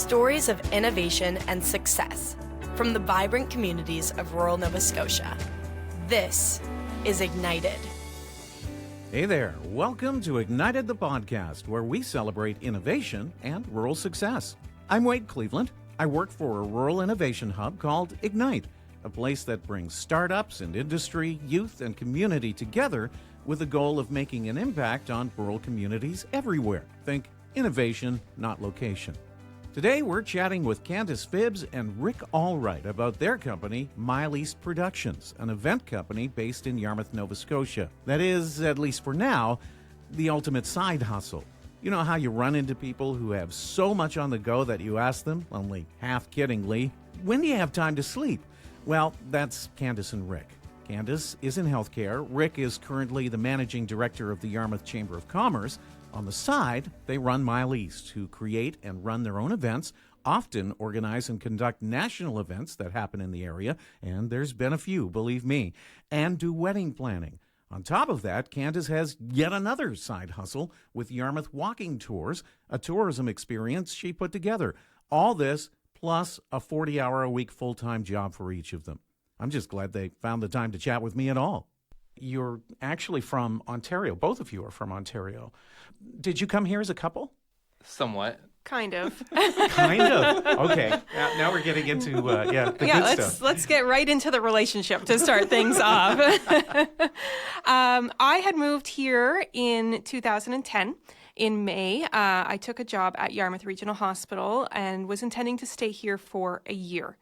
Stories of innovation and success from the vibrant communities of rural Nova Scotia. This is Ignited. Hey there, welcome to Ignited the podcast, where we celebrate innovation and rural success. I'm Wade Cleveland. I work for a rural innovation hub called Ignite, a place that brings startups and industry, youth, and community together with the goal of making an impact on rural communities everywhere. Think innovation, not location. Today, we're chatting with Candice Phibbs and Rick Allwright about their company, Mile East Productions, an event company based in Yarmouth, Nova Scotia. That is, at least for now, the ultimate side hustle. You know how you run into people who have so much on the go that you ask them, only half kiddingly, when do you have time to sleep? Well, that's Candice and Rick. Candice is in healthcare. Rick is currently the managing director of the Yarmouth Chamber of Commerce. On the side, they run Mile East, who create and run their own events, often organize and conduct national events that happen in the area, and there's been a few, believe me, and do wedding planning. On top of that, Candice has yet another side hustle with Yarmouth Walking Tours, a tourism experience she put together. All this plus a 40-hour-a-week full-time job for each of them. I'm just glad they found the time to chat with me at all. You're actually from Ontario. Both of you are from Ontario. Did you come here as a couple? Somewhat. Kind of. Kind of. Okay. Now we're getting into the good stuff. Let's get right into the relationship to start things off. I had moved here in 2010. In May, I took a job at Yarmouth Regional Hospital and was intending to stay here for a year.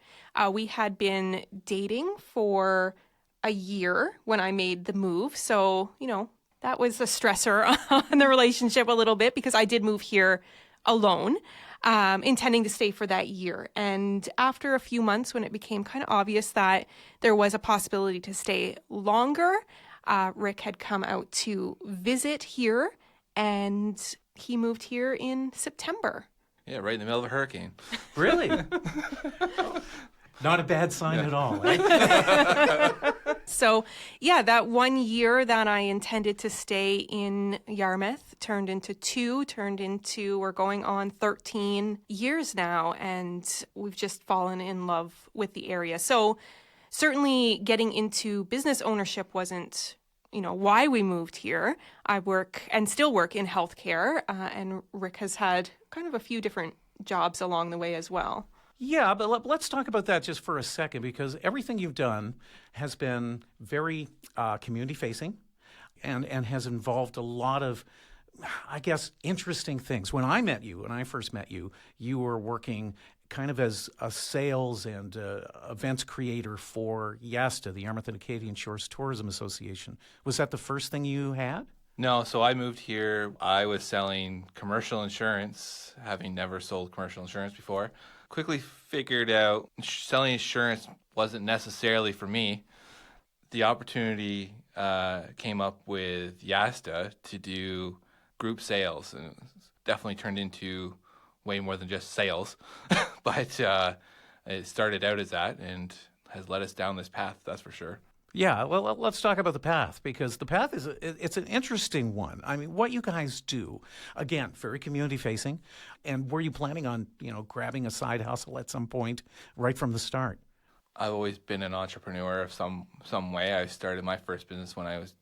We had been dating for a year when I made the move. So, that was a stressor on the relationship a little bit because I did move here alone, intending to stay for that year. And after a few months, when it became kind of obvious that there was a possibility to stay longer, Rick had come out to visit here, and he moved here in September. Yeah, right in the middle of a hurricane. Really? Not a bad sign at all. Eh? So, that 1 year that I intended to stay in Yarmouth turned into 2, we're going on 13 years now, and we've just fallen in love with the area. So, certainly getting into business ownership wasn't why we moved here. I work and still work in healthcare, and Rick has had kind of a few different jobs along the way as well. Yeah, but let's talk about that just for a second, because everything you've done has been very community-facing and has involved a lot of, I guess, interesting things. When I first met you, you were working kind of as a sales and events creator for YASTA, the Yarmouth and Acadian Shores Tourism Association. Was that the first thing you had? No, so I moved here. I was selling commercial insurance, having never sold commercial insurance before. Quickly figured out selling insurance wasn't necessarily for me. The opportunity came up with YASTA to do group sales, and it definitely turned into way more than just sales. But it started out as that and has led us down this path, that's for sure. Yeah, well, let's talk about the path, because the path it's an interesting one. I mean, what you guys do, again, very community-facing, and were you planning on, grabbing a side hustle at some point right from the start? I've always been an entrepreneur of some way. I started my first business when I was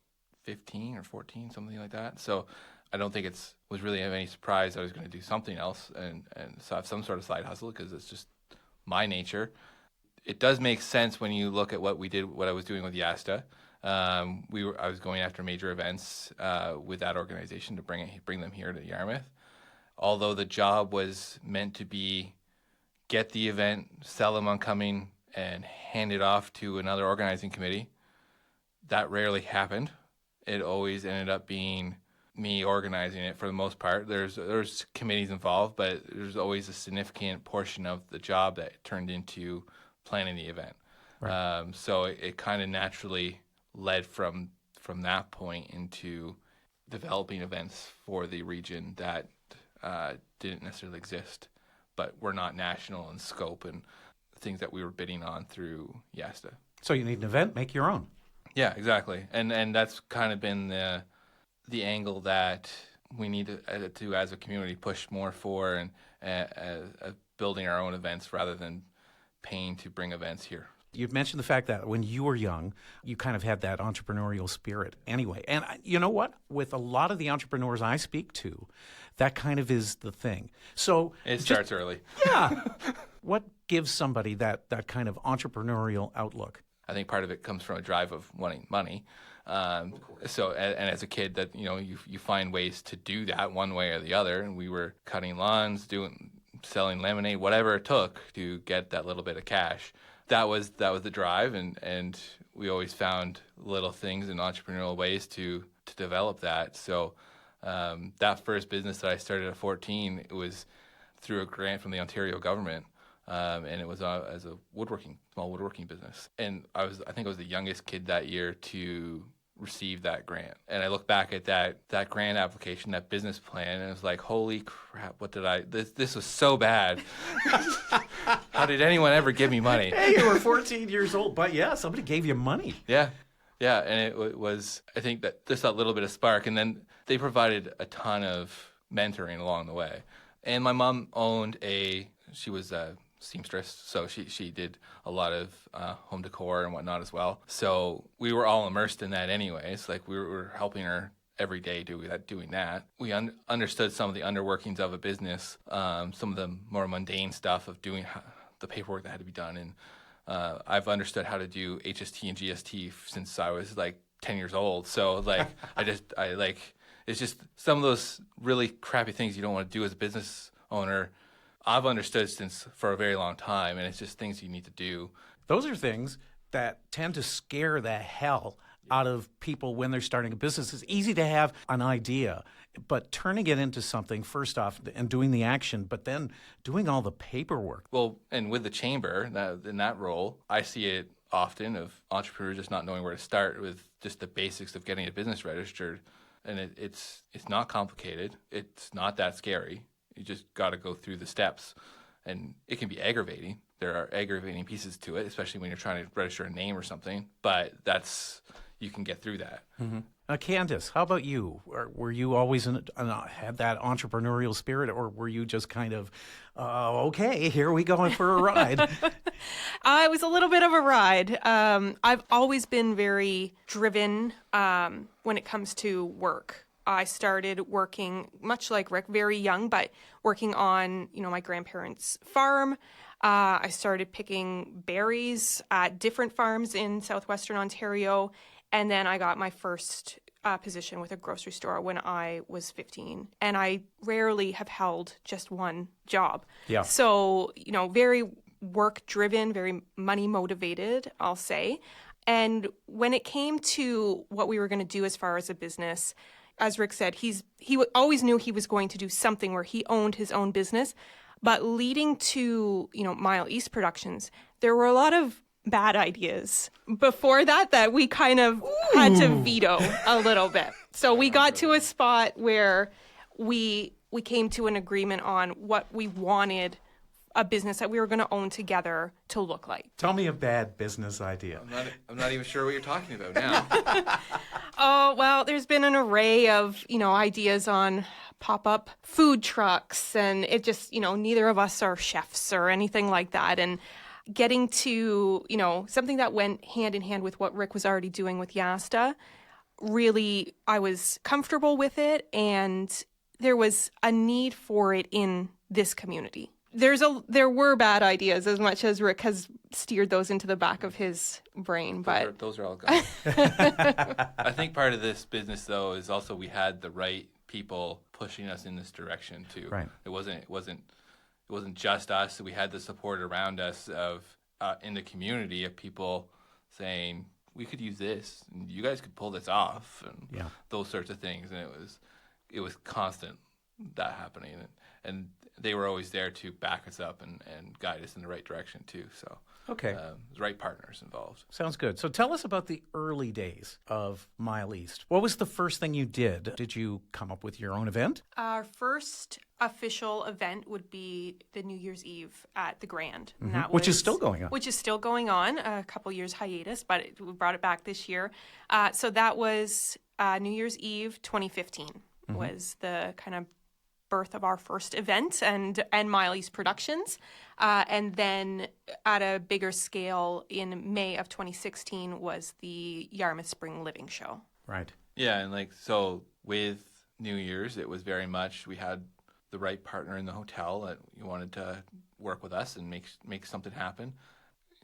15 or 14, something like that. So I don't think was really any surprise I was going to do something else and so have some sort of side hustle, because it's just my nature. It does make sense when you look at what I was doing with YASTA. I was going after major events with that organization to bring them here to Yarmouth. Although the job was meant to be get the event, sell them on coming, and hand it off to another organizing committee, that rarely happened. It always ended up being me organizing it for the most part. There's committees involved, but there's always a significant portion of the job that turned into planning the event. Right. So it kind of naturally led from that point into developing events for the region that didn't necessarily exist, but were not national in scope and things that we were bidding on through YASTA. So you need an event, make your own. Yeah, exactly. And that's kind of been the angle that we need to as a community, push more for, and building our own events rather than paying to bring events here. You've mentioned the fact that when you were young, you kind of had that entrepreneurial spirit anyway. And you know what? With a lot of the entrepreneurs I speak to, that kind of is the thing. So It starts early. Yeah. What gives somebody that kind of entrepreneurial outlook? I think part of it comes from a drive of wanting money. So, and as a kid, that you find ways to do that one way or the other. And we were cutting lawns, selling lemonade, whatever it took to get that little bit of cash. That was the drive, and we always found little things in entrepreneurial ways to develop that. So that first business that I started at 14, it was through a grant from the Ontario government, and it was as a small woodworking business. And I think I was the youngest kid that year to receive that grant. And I look back at that grant application, that business plan, and it was like, holy crap, this was so bad. How did anyone ever give me money? Hey, you were 14 years old, but yeah, somebody gave you money. Yeah, and it was, I think, that just that little bit of spark. And then they provided a ton of mentoring along the way. And my mom she was a seamstress, so she did a lot of home decor and whatnot as well. So we were all immersed in that anyways. Like, we were helping her every day doing that. We understood some of the underworkings of a business, some of the more mundane stuff of doing the paperwork that had to be done. And I've understood how to do HST and GST since I was like 10 years old. So like, it's just some of those really crappy things you don't want to do as a business owner. I've understood for a very long time, and it's just things you need to do. Those are things that tend to scare the hell out of people when they're starting a business. It's easy to have an idea, but turning it into something, first off, and doing the action, but then doing all the paperwork. Well, and with the chamber, in that role, I see it often of entrepreneurs just not knowing where to start with just the basics of getting a business registered. And it's not complicated. It's not that scary. You just got to go through the steps, and it can be aggravating. There are aggravating pieces to it, especially when you're trying to register a name or something, but you can get through that. Mm-hmm. Candace, how about you? Were you always had that entrepreneurial spirit, or were you just kind of, okay, here we go for a ride? It was a little bit of a ride. I've always been very driven when it comes to work. I started working, much like Rick, very young, but working on, my grandparents' farm. I started picking berries at different farms in southwestern Ontario, and then I got my first position with a grocery store when I was 15. And I rarely have held just one job. Yeah. So, very work-driven, very money-motivated, I'll say. And when it came to what we were going to do as far as a business, as Rick said, he always knew he was going to do something where he owned his own business. But leading to, Mile East Productions, there were a lot of bad ideas before that we kind of had to veto a little bit. So we got to a spot where we came to an agreement on what we wanted a business that we were going to own together to look like. Tell me a bad business idea. I'm not even sure what you're talking about now. Oh, well, there's been an array of, ideas on pop-up food trucks, and it just, neither of us are chefs or anything like that. And getting to, something that went hand in hand with what Rick was already doing with Yasta, really, I was comfortable with it, and there was a need for it in this community. There were bad ideas, as much as Rick has steered those into the back of his brain, but those are all gone. I think part of this business, though, is also we had the right people pushing us in this direction too. Right. It wasn't just us. We had the support around us of in the community of people saying we could use this, and you guys could pull this off, and those sorts of things. And it was constant that happening, and they were always there to back us up and guide us in the right direction too. So okay, the right partners involved. Sounds good. So tell us about the early days of Mile East. What was the first thing you did? Did you come up with your own event? Our first official event would be the New Year's Eve at the Grand. Mm-hmm. Which is still going on. Which is still going on, a couple years hiatus, but we brought it back this year. So that was New Year's Eve 2015 was the kind of birth of our first event and Mile East Productions. And then at a bigger scale in May of 2016 was the Yarmouth Spring Living Show. Right. Yeah, and like so with New Year's, it was very much we had the right partner in the hotel that you wanted to work with us and make something happen.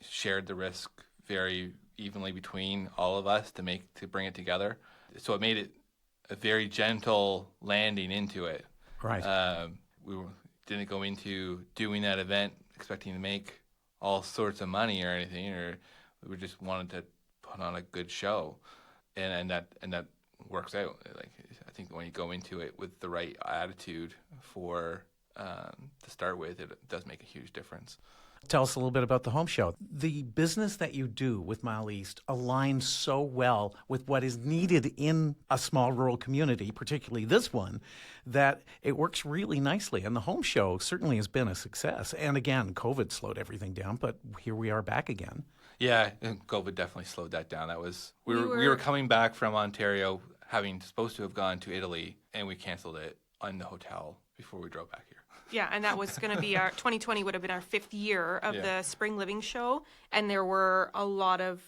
Shared the risk very evenly between all of us to bring it together. So it made it a very gentle landing into it. Right. Didn't go into doing that event expecting to make all sorts of money or anything, or we just wanted to put on a good show, and that works out. Like I think when you go into it with the right attitude to start with, it does make a huge difference. Tell us a little bit about the home show. The business that you do with Mile East aligns so well with what is needed in a small rural community, particularly this one, that it works really nicely. And the home show certainly has been a success. And again, COVID slowed everything down, but here we are back again. Yeah, and COVID definitely slowed that down. That was we were coming back from Ontario, having supposed to have gone to Italy, and we canceled it in the hotel before we drove back here. Yeah, and that was going to be 2020 would have been our 5th year of the Spring Living Show, and there were a lot of,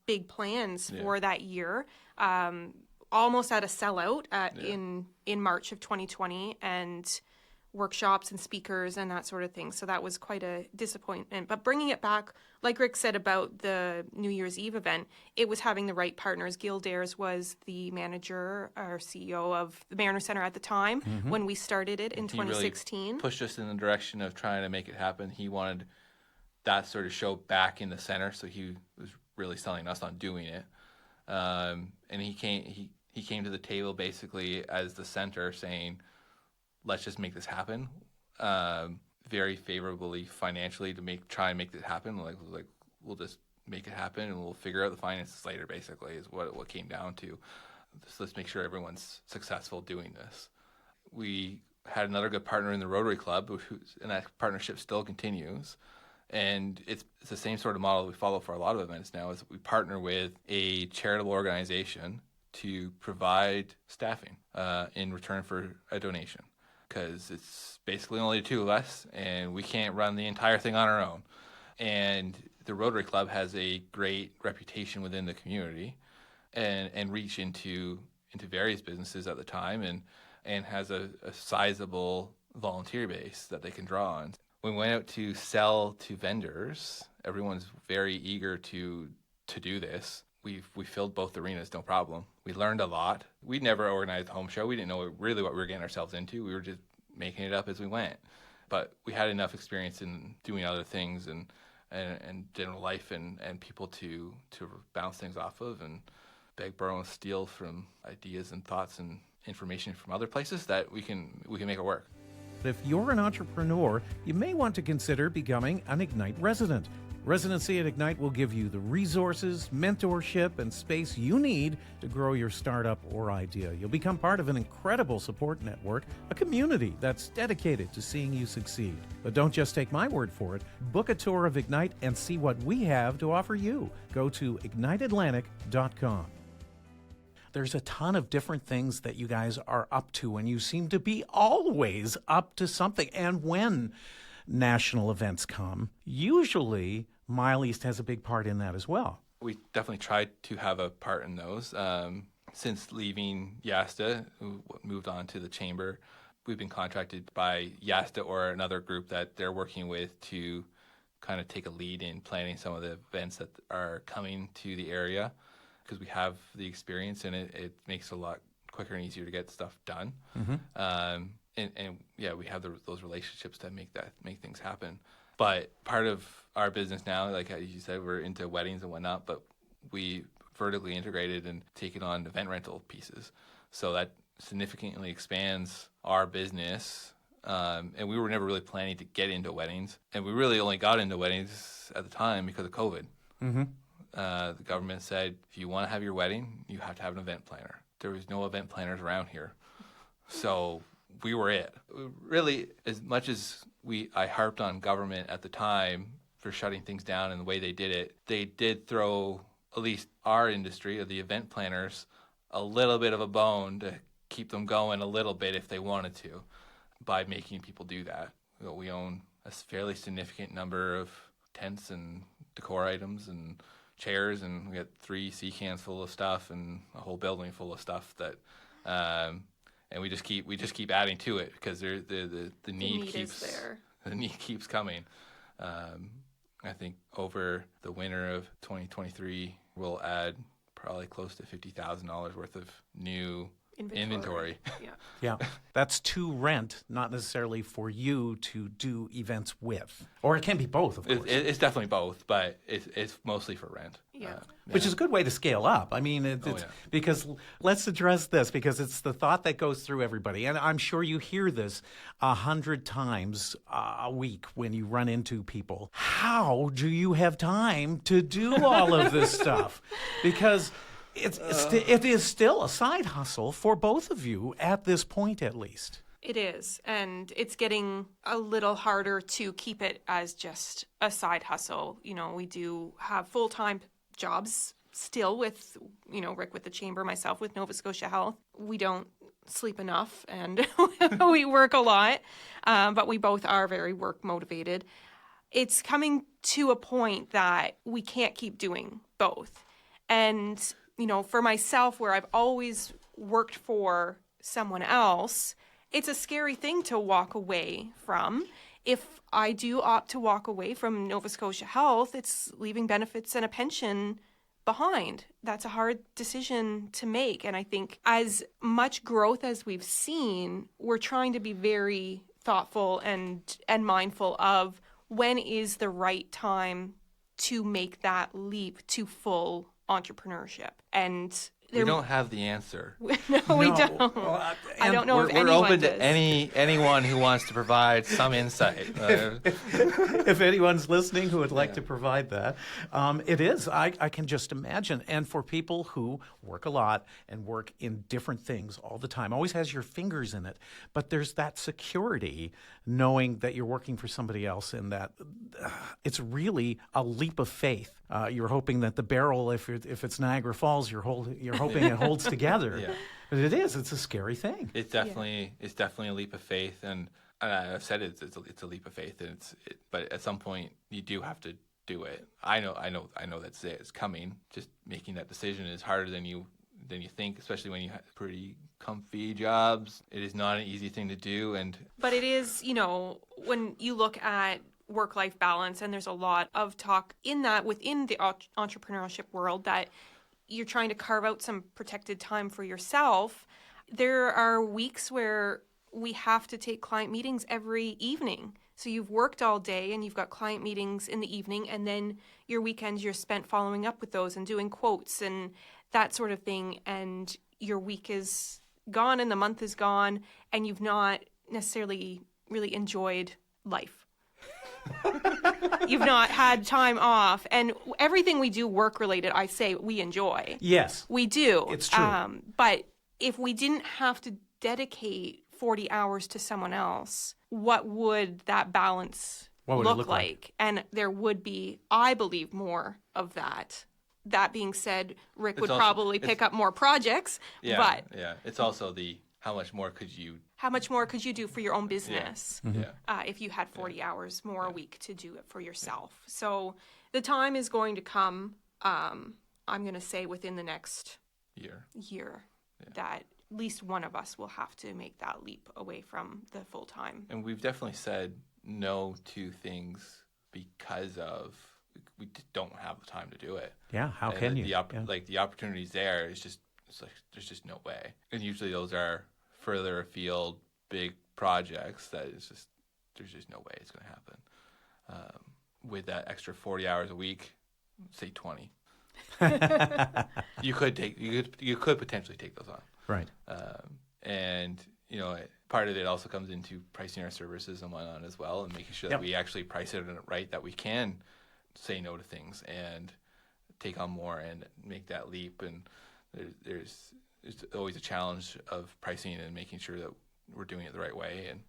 big plans for that year. Almost at a sellout in March of 2020, and workshops and speakers and that sort of thing. So that was quite a disappointment. But bringing it back, like Rick said about the New Year's Eve event, it was having the right partners. Gil Dares was the manager or CEO of the Mariner Center at the time when we started it in 2016. Really pushed us in the direction of trying to make it happen. He wanted that sort of show back in the center, so he was really selling us on doing it. And he came to the table basically as the center saying, let's just make this happen. Very favorably financially to try and make this happen. Like we'll just make it happen and we'll figure out the finances later. Basically, is what it came down to. So let's make sure everyone's successful doing this. We had another good partner in the Rotary Club, and that partnership still continues. And it's the same sort of model we follow for a lot of events now. Is we partner with a charitable organization to provide staffing in return for a donation. Because it's basically only the two of us, and we can't run the entire thing on our own. And the Rotary Club has a great reputation within the community, and reach into various businesses at the time, and has a sizable volunteer base that they can draw on. When we went out to sell to vendors, everyone's very eager to do this. We filled both arenas, no problem. We learned a lot. We never organized a home show. We didn't know really what we were getting ourselves into. We were just making it up as we went. But we had enough experience in doing other things and general life and people to bounce things off of and beg, borrow, and steal from ideas and thoughts and information from other places that we can make it work. If you're an entrepreneur, you may want to consider becoming an Ignite resident. Residency at Ignite will give you the resources, mentorship, and space you need to grow your startup or idea. You'll become part of an incredible support network, a community that's dedicated to seeing you succeed. But don't just take my word for it. Book a tour of Ignite and see what we have to offer you. Go to igniteatlantic.com. There's a ton of different things that you guys are up to, and you seem to be always up to something. And when national events come, usually Mile East has a big part in that as well. We definitely tried to have a part in those. Since leaving YASTA, who moved on to the Chamber, we've been contracted by YASTA or another group that they're working with to kind of take a lead in planning some of the events that are coming to the area, because we have the experience and it makes it a lot quicker and easier to get stuff done. And we have those relationships that make things happen. But part of our business now, like you said, we're into weddings and whatnot, but we vertically integrated and taken on event rental pieces. So that significantly expands our business. And we were never really planning to get into weddings. And we really only got into weddings at the time because of COVID. The government said, if you want to have your wedding, you have to have an event planner. There was no event planners around here. So we were it. Really, as much as I harped on government at the time for shutting things down and the way they did throw at least our industry, or the event planners, a little bit of a bone to keep them going a little bit if they wanted to. by making people do that. We own a fairly significant number of tents and decor items and chairs, and we got 3 sea cans full of stuff and a whole building full of stuff that, and we just keep adding to it because the need keeps there. The need keeps coming. I think over the winter of 2023, we'll add probably close to $50,000 worth of new inventory. Yeah. Yeah, that's to rent, not necessarily for you to do events with. Or it can be both, of course. It's definitely both, but it's mostly for rent. Yeah. Which is a good way to scale up. I mean, because let's address this because it's the thought that goes through everybody. And I'm sure you hear this 100 times a week when you run into people. How do you have time to do all of this stuff? Because it is still a side hustle for both of you at this point, at least. It is, and it's getting a little harder to keep it as just a side hustle. You know, we do have full-time jobs still with, Rick with the Chamber, myself with Nova Scotia Health. We don't sleep enough, and we work a lot, but we both are very work motivated. It's coming to a point that we can't keep doing both. And, for myself, where I've always worked for someone else, it's a scary thing to walk away from. If I do opt to walk away from Nova Scotia Health, it's leaving benefits and a pension behind. That's a hard decision to make. And I think as much growth as we've seen, we're trying to be very thoughtful and mindful of when is the right time to make that leap to full entrepreneurship. And we don't have the answer. No, we don't. Well, I don't know if anyone We're open does. to anyone who wants to provide some insight. If anyone's listening who would like to provide that, it is. I can just imagine. And for people who work a lot and work in different things all the time, always has your fingers in it, but there's that security knowing that you're working for somebody else and that it's really a leap of faith. You're hoping that the barrel, if it's Niagara Falls, you're hoping it holds together. Yeah. But it's a scary thing. It's definitely a leap of faith, and I've said it's a leap of faith, and but at some point you do have to do it. I know that's it. It's coming. Just making that decision is harder than you think, especially when you have pretty comfy jobs. It is not an easy thing to do, But it is, when you look at work-life balance, and there's a lot of talk within the entrepreneurship world that you're trying to carve out some protected time for yourself. There are weeks where we have to take client meetings every evening. So you've worked all day and you've got client meetings in the evening, and then your weekends you're spent following up with those and doing quotes and that sort of thing. And your week is gone and the month is gone, and you've not necessarily really enjoyed life. You've not had time off, and everything we do work related, I say we enjoy. Yes. We do. It's true. But if we didn't have to dedicate 40 hours to someone else, what would that balance look like? And there would be, I believe, more of that. That being said, Rick would probably pick up more projects. Yeah. It's also how much more could you do for your own business Yeah. if you had 40 hours more a week to do it for yourself? So the time is going to come, I'm going to say within the next year that at least one of us will have to make that leap away from the full time. And we've definitely said no to things because we just don't have the time to do it. Yeah, how can you? The opportunities there is just, it's like there's just no way. And usually those are further afield, big projects that there's just no way it's going to happen. With that extra 40 hours a week, say 20, you could potentially take those on. Right. And part of it also comes into pricing our services and whatnot as well, and making sure that we actually price it right, that we can say no to things and take on more and make that leap. And there's always a challenge of pricing and making sure that we're doing it the right way. And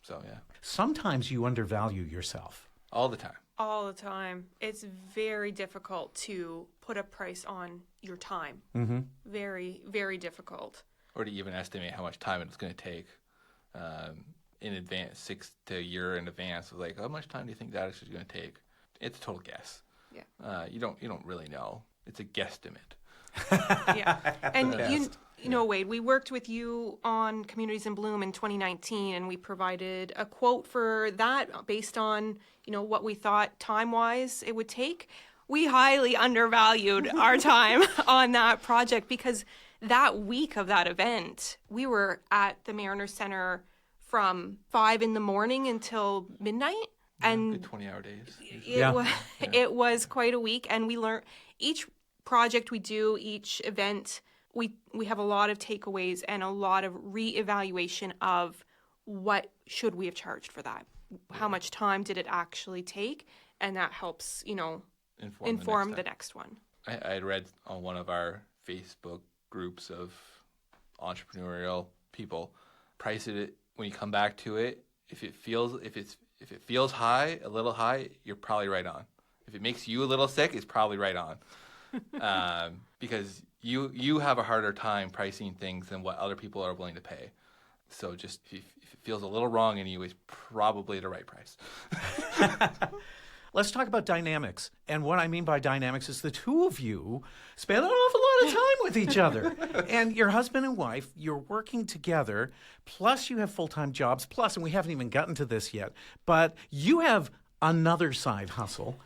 so, yeah. Sometimes you undervalue yourself. All the time. All the time. It's very difficult to put a price on your time. Mm-hmm. Very, very difficult. Or to even estimate how much time it's going to take. in advance, 6 to a year in advance. Like, how much time do you think that actually is going to take? It's a total guess. Yeah. You don't really know. It's a guesstimate. Yeah. And you know, Wade, we worked with you on Communities in Bloom in 2019, and we provided a quote for that based on, you know, what we thought time-wise it would take. We highly undervalued our time on that project because that week of that event, we were at the Mariners Center from 5 in the morning until midnight. And Good 20-hour days. it was quite a week, and we learned each project we do, each event, we have a lot of takeaways and a lot of reevaluation of what should we have charged for that? How much time did it actually take? And that helps, you know, inform the next one. I had read on one of our Facebook groups of entrepreneurial people, price it when you come back to it. If it feels high, a little high, you're probably right on. If it makes you a little sick, it's probably right on. Because you have a harder time pricing things than what other people are willing to pay. So just if it feels a little wrong in you, it's probably the right price. Let's talk about dynamics. And what I mean by dynamics is the two of you spend an awful lot of time with each other. And your husband and wife, you're working together, plus you have full-time jobs, plus, and we haven't even gotten to this yet, but you have another side hustle.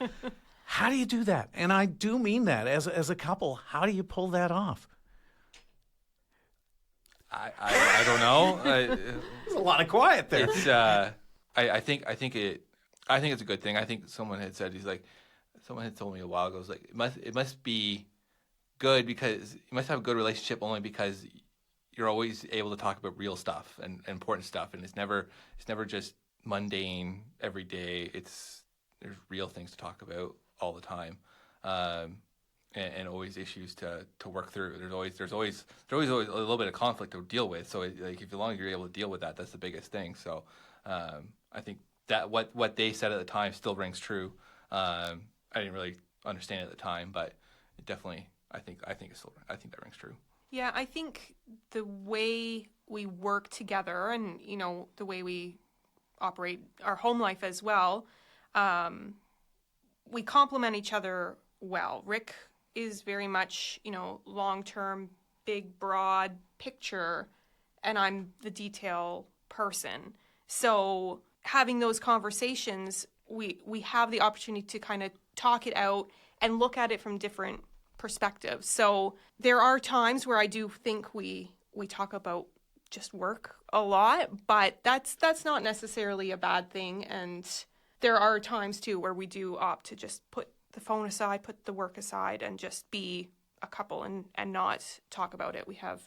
How do you do that? And I do mean that. As a couple, how do you pull that off? I don't know. There's a lot of quiet there. It's, I think it's a good thing. I think someone had said, someone had told me a while ago, it must be good because you must have a good relationship only because you're always able to talk about real stuff and important stuff, and it's never just mundane every day. There's real things to talk about all the time, and always issues to work through. There's always a little bit of conflict to deal with. So as long as you're able to deal with that, that's the biggest thing. So I think that what they said at the time still rings true. I didn't really understand it at the time, but it definitely I think that rings true. Yeah, I think the way we work together and, you know, the way we operate our home life as well, we complement each other well. Rick is very much, you know, long-term, big, broad picture, and I'm the detail person. So having those conversations, we have the opportunity to kind of talk it out and look at it from different perspectives. So there are times where I do think we talk about just work a lot, but that's not necessarily a bad thing. And there are times too where we do opt to just put the phone aside, put the work aside, and just be a couple and not talk about it. We have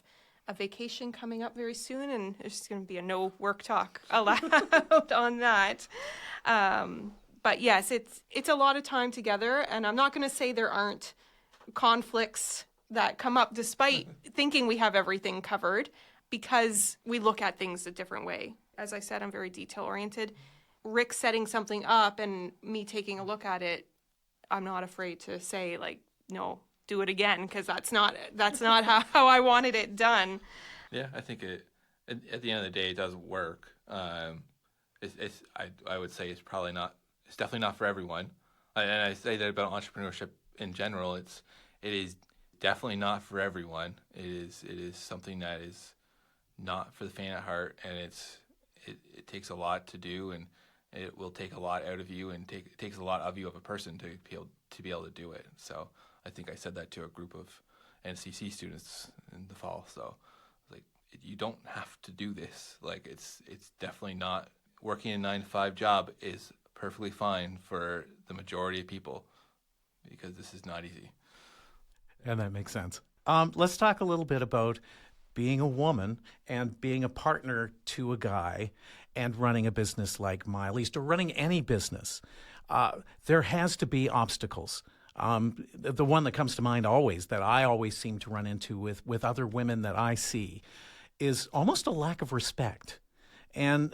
a vacation coming up very soon, and there's going to be a no work talk allowed on that. But yes, it's a lot of time together, and I'm not going to say there aren't conflicts that come up despite thinking we have everything covered, because we look at things a different way. As I said, I'm very detail oriented. Rick setting something up and me taking a look at it, I'm not afraid to say, like, no, do it again, because that's not how I wanted it done. Yeah, I think at the end of the day, it does work. I would say it's definitely not for everyone. And I say that about entrepreneurship in general. It is definitely not for everyone. It is something that is not for the faint at heart, and it takes a lot to do, and it will take a lot out of you, and it takes a lot of you of a person to be able to do it. So I think I said that to a group of NCC students in the fall. So like, you don't have to do this. Like, it's definitely not. Working a 9-to-5 job is perfectly fine for the majority of people, because this is not easy. And that makes sense. Let's talk a little bit about being a woman and being a partner to a guy and running a business like MyLeast, or running any business. There has to be obstacles. The one that comes to mind always, that I always seem to run into with other women that I see, is almost a lack of respect. And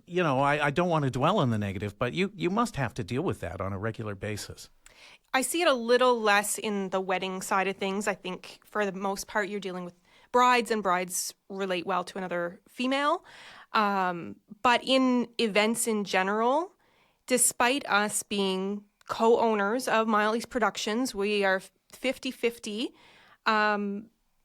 you know, I don't want to dwell on the negative, but you must have to deal with that on a regular basis. I see it a little less in the wedding side of things. I think for the most part, you're dealing with brides, and brides relate well to another female. But in events in general, despite us being co-owners of Mile East Productions, we are 50-50,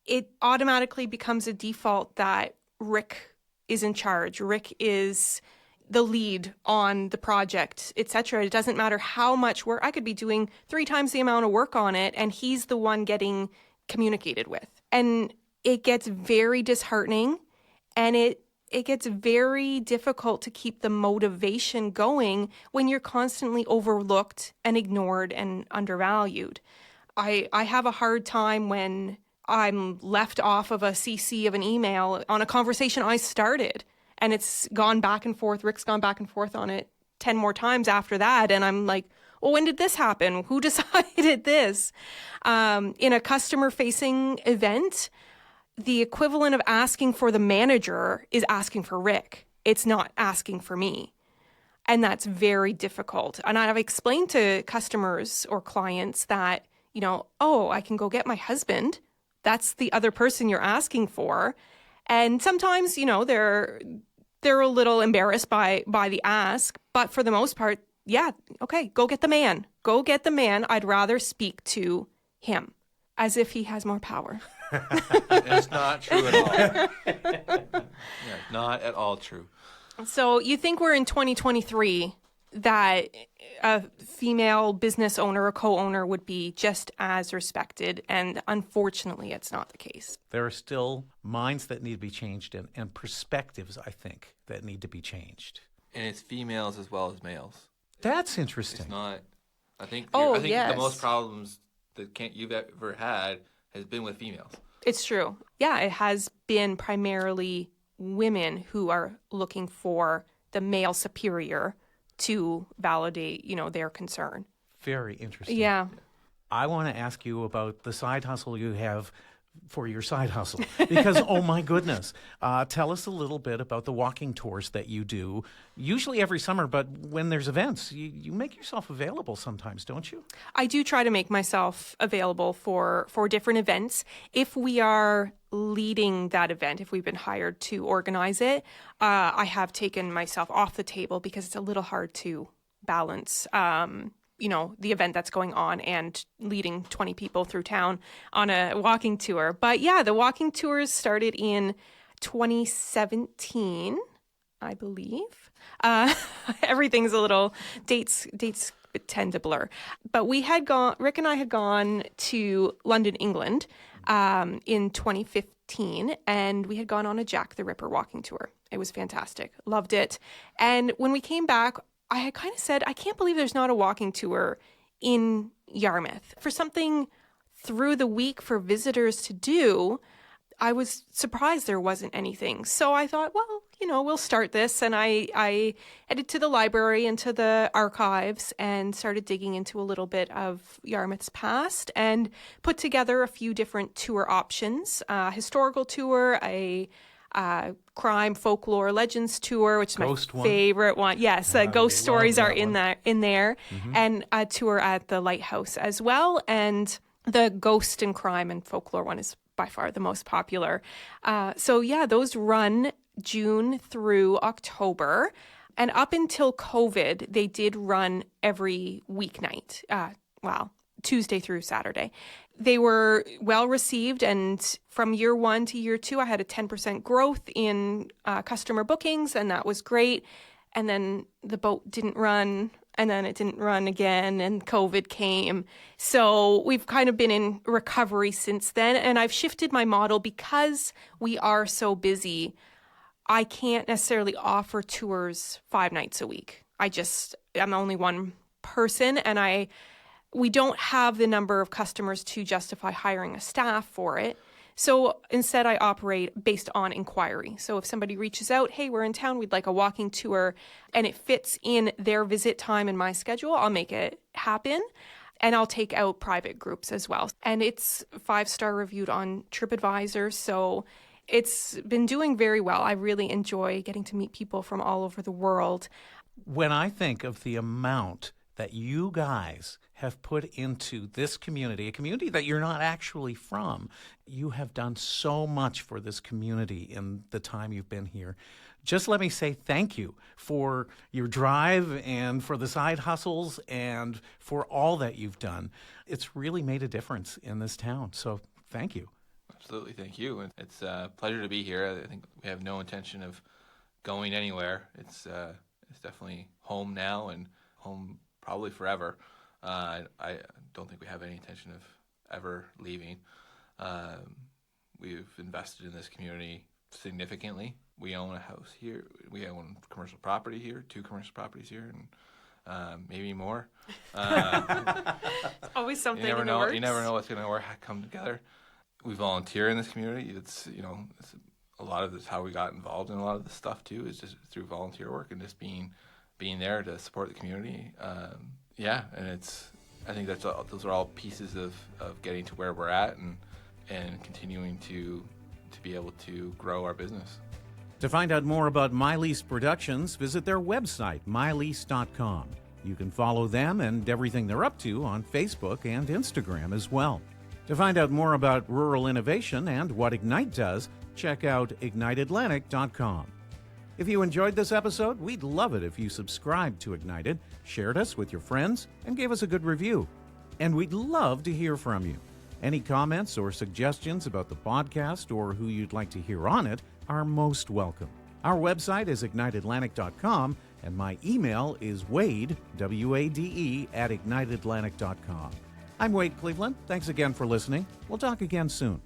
it automatically becomes a default that Rick is in charge. Rick is the lead on the project, etc. It doesn't matter how much work. I could be doing 3 times the amount of work on it, and he's the one getting communicated with. And it gets very disheartening, and it gets very difficult to keep the motivation going when you're constantly overlooked and ignored and undervalued. I have a hard time when I'm left off of a CC of an email on a conversation I started, and it's gone back and forth. Rick's gone back and forth on it 10 more times after that. And I'm like, well, when did this happen? Who decided this? In a customer-facing event, the equivalent of asking for the manager is asking for Rick. It's not asking for me. And that's very difficult. And I've explained to customers or clients that, oh, I can go get my husband. That's the other person you're asking for. And sometimes, they're a little embarrassed by the ask, but for the most part, yeah, okay, go get the man. Go get the man. I'd rather speak to him, as if he has more power. It's not true at all. Yeah, not at all true. So you think we're in 2023 that a female business owner or co-owner would be just as respected, and unfortunately it's not the case. There are still minds that need to be changed and perspectives, I think, that need to be changed. And it's females as well as males. That's interesting. It's not. I think Yes. the most problems that you've ever had has been with females. It's true. Yeah, it has been primarily women who are looking for the male superior to validate, their concern. Very interesting. Yeah. I want to ask you about the side hustle you have for your side hustle because, oh my goodness, tell us a little bit about the walking tours that you do, usually every summer, but when there's events, you make yourself available sometimes, don't you? I do try to make myself available for different events. If we are leading that event, if we've been hired to organize it, I have taken myself off the table because it's a little hard to balance the event that's going on and leading 20 people through town on a walking tour. But yeah, the walking tours started in 2017, I believe. Everything's a little, dates tend to blur. But Rick and I had gone to London, England in 2015, and we had gone on a Jack the Ripper walking tour. It was fantastic. Loved it. And when we came back, I had kind of said, I can't believe there's not a walking tour in Yarmouth. For something through the week for visitors to do, I was surprised there wasn't anything. So I thought, well, we'll start this. And I headed to the library and to the archives and started digging into a little bit of Yarmouth's past and put together a few different tour options, a historical tour, a crime, folklore, legends tour, which is Ghost my one. favorite one. Yes, ghost stories that are in one. there, and a tour at the lighthouse as well. And the ghost and crime and folklore one is by far the most popular. So yeah, those run June through October, and up until COVID, they did run every weeknight. Tuesday through Saturday. They were well received, and from year 1 to year 2, I had a 10% growth in customer bookings, and that was great. And then the boat didn't run, and then it didn't run again, and COVID came. So we've kind of been in recovery since then, and I've shifted my model because we are so busy. I can't necessarily offer tours 5 nights a week. I'm only one person, and we don't have the number of customers to justify hiring a staff for it. So instead, I operate based on inquiry. So if somebody reaches out, hey, we're in town, we'd like a walking tour, and it fits in their visit time and my schedule, I'll make it happen. And I'll take out private groups as well. And it's 5-star reviewed on TripAdvisor. So it's been doing very well. I really enjoy getting to meet people from all over the world. When I think of the amount that you guys have put into this community, a community that you're not actually from. You have done so much for this community in the time you've been here. Just let me say thank you for your drive and for the side hustles and for all that you've done. It's really made a difference in this town. So thank you. Absolutely, thank you. And it's a pleasure to be here. I think we have no intention of going anywhere. It's definitely home now and home probably forever. I don't think we have any intention of ever leaving. We've invested in this community significantly. We own a house here. We own commercial property here, 2 commercial properties here, and maybe more. Always something. You never in the know. works. You never know what's going to come together. We volunteer in this community. It's a lot of this how we got involved in a lot of this stuff too is just through volunteer work and just being there to support the community. And I think those are all pieces of getting to where we're at and continuing to be able to grow our business. To find out more about MyLease Productions, visit their website, mylease.com. You can follow them and everything they're up to on Facebook and Instagram as well. To find out more about rural innovation and what Ignite does, check out igniteatlantic.com. If you enjoyed this episode, we'd love it if you subscribed to Ignited, shared us with your friends, and gave us a good review. And we'd love to hear from you. Any comments or suggestions about the podcast or who you'd like to hear on it are most welcome. Our website is igniteatlantic.com, and my email is Wade, W-A-D-E, @igniteatlantic.com. I'm Wade Cleveland. Thanks again for listening. We'll talk again soon.